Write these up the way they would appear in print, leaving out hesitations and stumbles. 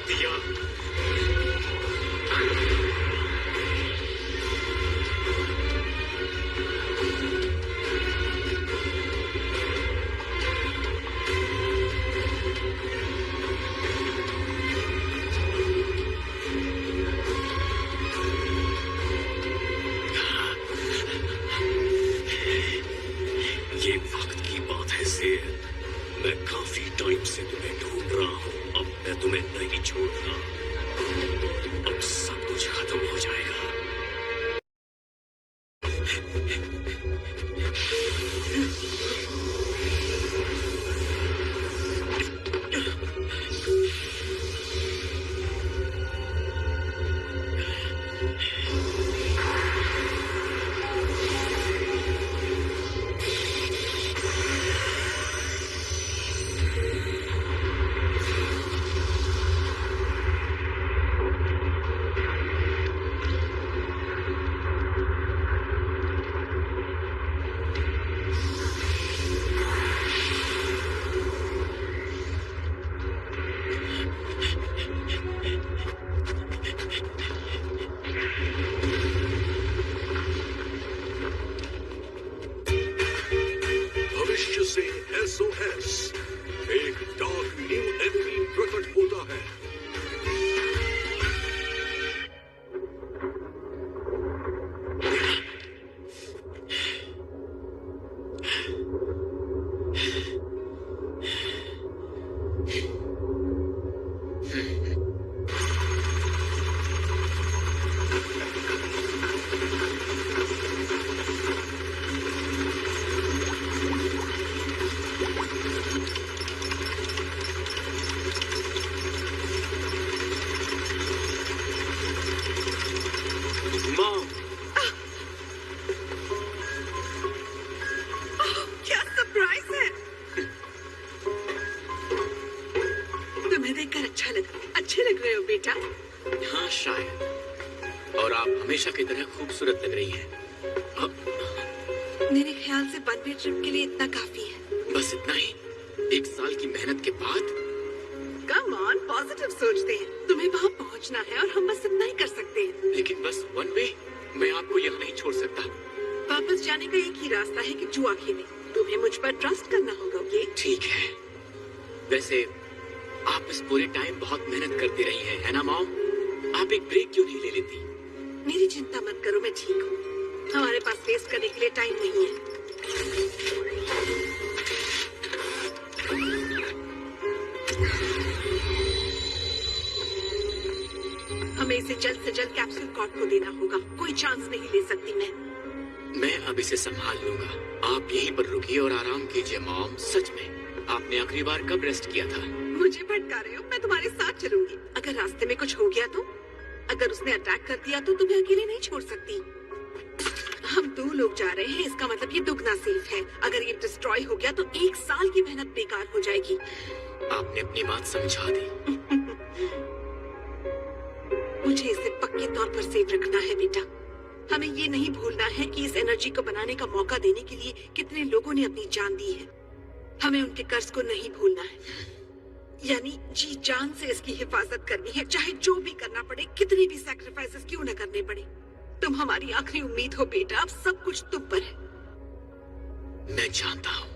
दिया। ये वक्त की बात है शेर, मैं काफी टाइम से तुम्हें ढूंढ रहा हूँ। अब मैं तुम्हें नहीं छोड़ूंगा। अब सब कुछ खत्म हो जाएगा। भविष्य से SOS, एक डार्क न्यू एनिमी प्रकट होता है। मॉम, क्या सरप्राइज है। तुम्हें देखकर अच्छे लग रहे हो बेटा। हाँ शायद, और आप हमेशा की तरह खूबसूरत लग रही हैं। मेरे ख्याल से वन वे ट्रिप के लिए इतना काफी है। बस इतना ही? 1 साल की मेहनत के बाद? कम ऑन, पॉजिटिव सोचते हैं। तुम्हें वहाँ पहुँचना है और हम बस इतना ही कर सकते हैं। लेकिन बस वन वे, मैं आपको यहाँ नहीं छोड़ सकता। वापस जाने का एक ही रास्ता है कि जुआ खेले। तुम्हें मुझ पर ट्रस्ट करना होगा, ओके? ठीक है। वैसे आप इस पूरे टाइम बहुत मेहनत करती रही हैं, है ना मॉम? आप एक ब्रेक क्यों नहीं ले लेती? मेरी चिंता मत करो, मैं ठीक हूँ। हमारे पास वेस्ट करने के लिए टाइम नहीं है। हमें इसे जल्द से जल्द कैप्सूल कॉर्ड को देना होगा। कोई चांस नहीं ले सकती मैं अब इसे संभाल लूंगा। आप यहीं पर रुकिए और आराम कीजिए मॉम। सच में आपने आखिरी बार कब रेस्ट किया था? मुझे भटका रहे हो? मैं तुम्हारे साथ चलूंगी। अगर रास्ते में कुछ हो गया तो? अगर उसने अटैक कर दिया तो तुम्हें अकेले नहीं छोड़ सकती। हम 2 लोग जा रहे हैं, इसका मतलब ये दुगना सेफ है। अगर ये डिस्ट्रॉय हो गया तो 1 साल की मेहनत बेकार हो जाएगी। आपने अपनी बात समझा दी। मुझे इसे पक्के तौर पर सेफ रखना है बेटा। हमें ये नहीं भूलना है कि इस एनर्जी को बनाने का मौका देने के लिए कितने लोगों ने अपनी जान दी है। हमें उनके कर्ज को नहीं भूलना है, यानी जी जान से इसकी हिफाजत करनी है, चाहे जो भी करना पड़े, कितने भी सैक्रिफाइसेस क्यों न करने पड़े। तुम हमारी आखिरी उम्मीद हो बेटा, अब सब कुछ तुम पर है। मैं जानता हूँ।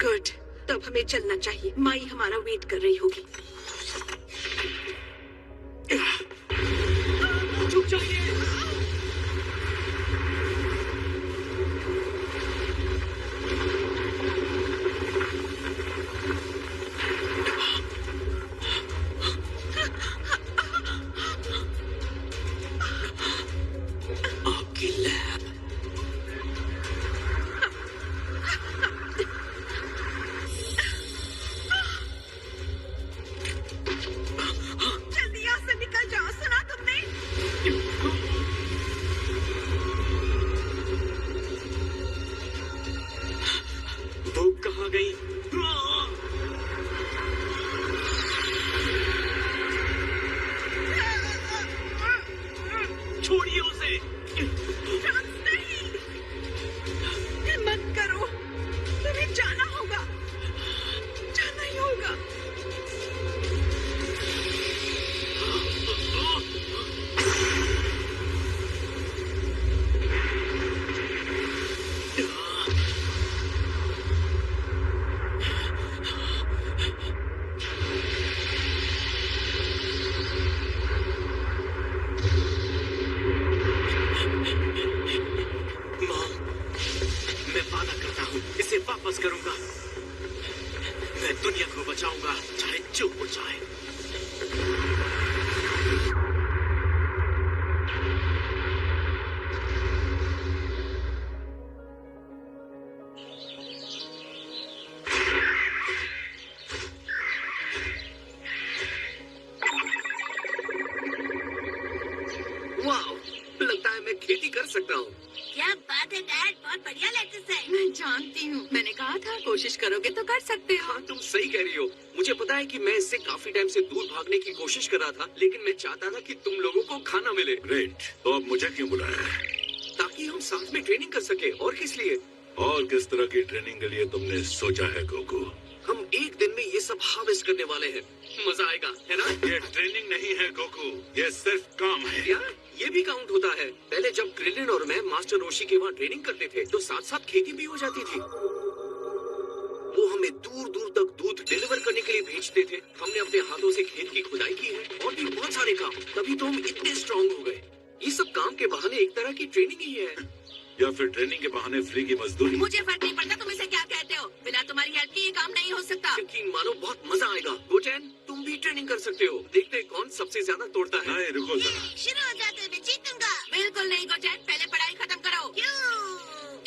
गुड, तब हमें चलना चाहिए। माई हमारा वेट कर रही होगी। रुक जाइए। आपकी लैब। जल्दी यहाँ से निकल जाओ, सुना तुमने? वो कहाँ गई? छोड़िए उसे। नहीं, मत करो। तुम्हें जाना होगा, जाना ही होगा। सकता हूँ। क्या बात है डैड, बहुत बढ़िया लैटिस है। मैं जानती हूँ, मैंने कहा था कोशिश करोगे तो कर सकते हो। हाँ तुम सही कह रही हो। मुझे पता है कि मैं इससे काफी टाइम से दूर भागने की कोशिश कर रहा था, लेकिन मैं चाहता था कि तुम लोगों को खाना मिले। ग्रेट, तो अब मुझे क्यों बुलाया है? ताकि हम साथ में ट्रेनिंग कर सके। और किस लिए? और किस तरह की ट्रेनिंग के लिए तुमने सोचा है गोकू? हम एक दिन में ये सब हार्वेस्ट करने वाले हैं। मजा आएगा, है ना? ये ट्रेनिंग नहीं है गोकू, ये सिर्फ काम है। क्या ये भी काउंट होता है? पहले जब क्रिलिन और मैं मास्टर रोशी के वहाँ ट्रेनिंग करते थे तो साथ साथ खेती भी हो जाती थी। वो हमें दूर दूर तक दूध डिलीवर करने के लिए भेजते थे। हमने अपने हाथों से खेत की खुदाई की है और भी बहुत सारे काम। तभी तो हम इतने स्ट्रांग हो गए। ये सब काम के बहाने एक तरह की ट्रेनिंग ही है। या फिर ट्रेनिंग के बहाने फ्री की मजदूरी? मुझे फर्क नहीं पड़ता तुम इसे क्या कहते हो। बिना तुम्हारी हेल्प के ये काम नहीं हो सकता। यकीन मानो बहुत मजा आएगा। गोचैन, तुम भी ट्रेनिंग कर सकते हो। देखते हैं कौन सबसे ज्यादा तोड़ता है। नहीं, रुको जरा। शुरू हो जाते मैं जीतूंगा। बिल्कुल नहीं गोचैन, पहले पढ़ाई खत्म करो।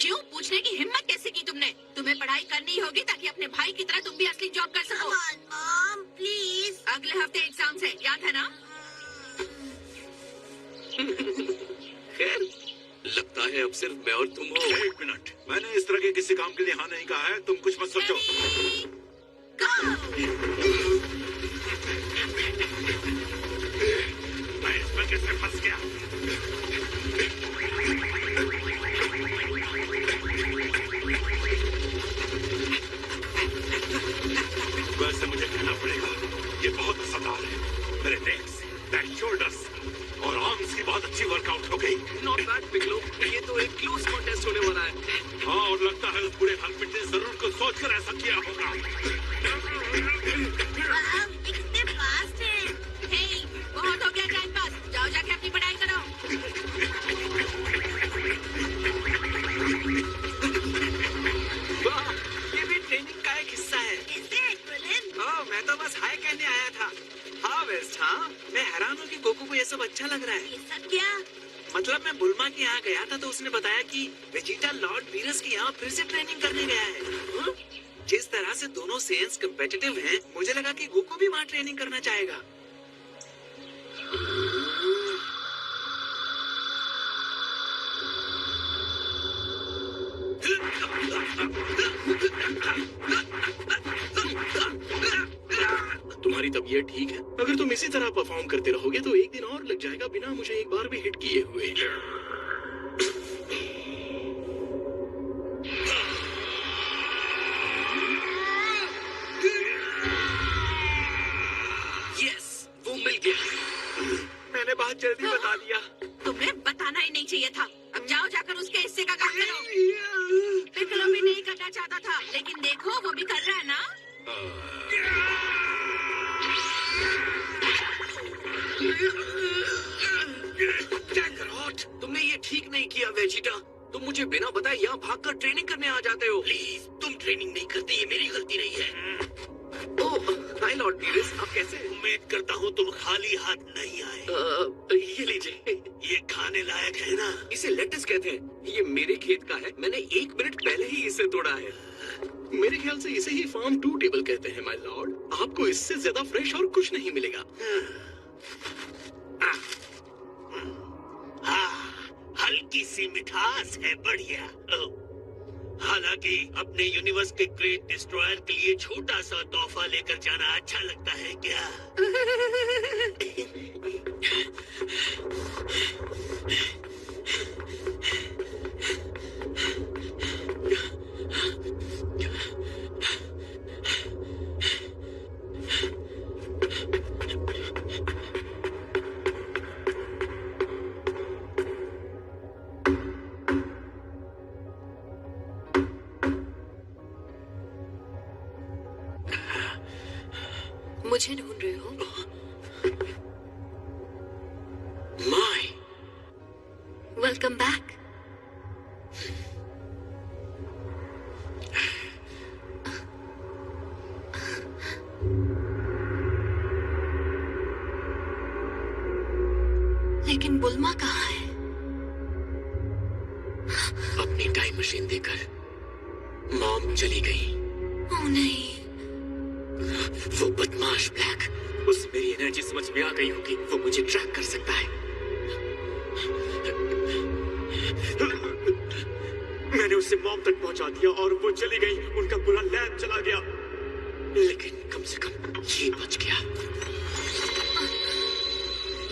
क्यों पूछने की हिम्मत कैसे की तुमने? तुम्हें पढ़ाई करनी होगी ताकि अपने भाई की तरह तुम भी असली जॉब कर सको। Mom please. अगले हफ्ते एग्जाम्स है, याद है ना? खैर, लगता है अब सिर्फ मैं और तुम हो। 1 मिनट, मैंने इस तरह के किसी काम के लिए हाँ नहीं कहा है। तुम कुछ मत सोचो। मैं इसमें कैसे फंस गया? वैसे मुझे कहना पड़ेगा, ये बहुत असरदार है। मेरे लेग्स, बैक शोल्डर्स और आर्म्स की बहुत अच्छी वर्कआउट हो गई। नॉट बैड पिगलो, ये तो एक क्लोज कॉन्टेस्ट होने वाला है। हाँ, और लगता है उस बूढ़े हलपिट ने जरूर कुछ सोचकर ऐसा किया होगा। कितने फास्ट है। हे, बहुत हो गया टाइम पास। जाओ जाके अपनी पढ़ाई करो। वाह, ये भी ट्रेनिंग का एक हिस्सा है। हाँ, मैं तो बस हाय कहने आया था। हाँ वेस्ट, हाँ मैं हैरान हूँ कि गोकू को ये सब अच्छा लग रहा है। ये सब क्या? मतलब मैं बुल्मा के यहाँ गया था तो उसने बताया कि वेजिटा लॉर्ड वीरस के यहाँ फिर से ट्रेनिंग करने गया है। हाँ? जिस तरह से दोनों सेंस कंपेटिटिव हैं, मुझे लगा कि गोकू भी वहाँ ट्रेनिंग करना चाहेगा। तुम्हारी तबीयत ठीक है? अगर तुम इसी तरह परफॉर्म करते रहोगे तो एक दिन और लग जाएगा बिना मुझे एक बार भी हिट किए हुए। यस, वो मिल गया। मैंने बहुत जल्दी बता दिया। तुम्हें बताना ही नहीं चाहिए था। अब जाओ जाकर उसके हिस्से का काम करो। पिकलो भी नहीं करना चाहता था, लेकिन देखो वो भी कर रहा है ना। तुमने ये ठीक नहीं किया वेजिटा। तुम मुझे बिना बताए यहाँ भागकर ट्रेनिंग करने आ जाते हो। प्लीज, तुम ट्रेनिंग नहीं करते, ये मेरी गलती नहीं है। ओह, हाय लॉर्ड वीरस, आप कैसे? उम्मीद करता हूँ तुम खाली हाथ नहीं आए। ये लीजिए। ये खाने लायक है ना? इसे लेटस कहते हैं। ये मेरे खेत का है। मैंने 1 मिनट पहले ही इसे तोड़ा है। मेरे ख्याल से इसे ही फार्म टू टेबल कहते हैं माय लॉर्ड। आपको इससे ज्यादा फ्रेश और कुछ नहीं मिलेगा। हल्की सी मिठास है, बढ़िया। हालांकि अपने यूनिवर्स के ग्रेट डिस्ट्रॉयर के लिए छोटा सा तोहफा लेकर जाना अच्छा लगता है क्या? मुझे ढूंढ रहे हो? My, welcome back. लेकिन बुल्मा कहाँ है? अपनी टाइम मशीन देकर मॉम चली गई। ओह नहीं। वो बदमाश ब्लैक, उसे मेरी एनर्जी समझ में आ गई होगी। वो मुझे ट्रैक कर सकता है। उसे मॉम तक पहुंचा दिया और वो चली गई, उनका पूरा लैब चला गया। लेकिन कम से कम ये बच गया।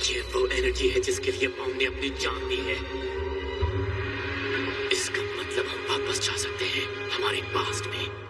ये वो एनर्जी है जिसके लिए मॉम ने अपनी जान दी है। इसका मतलब हम वापस जा सकते हैं हमारे पास्ट में।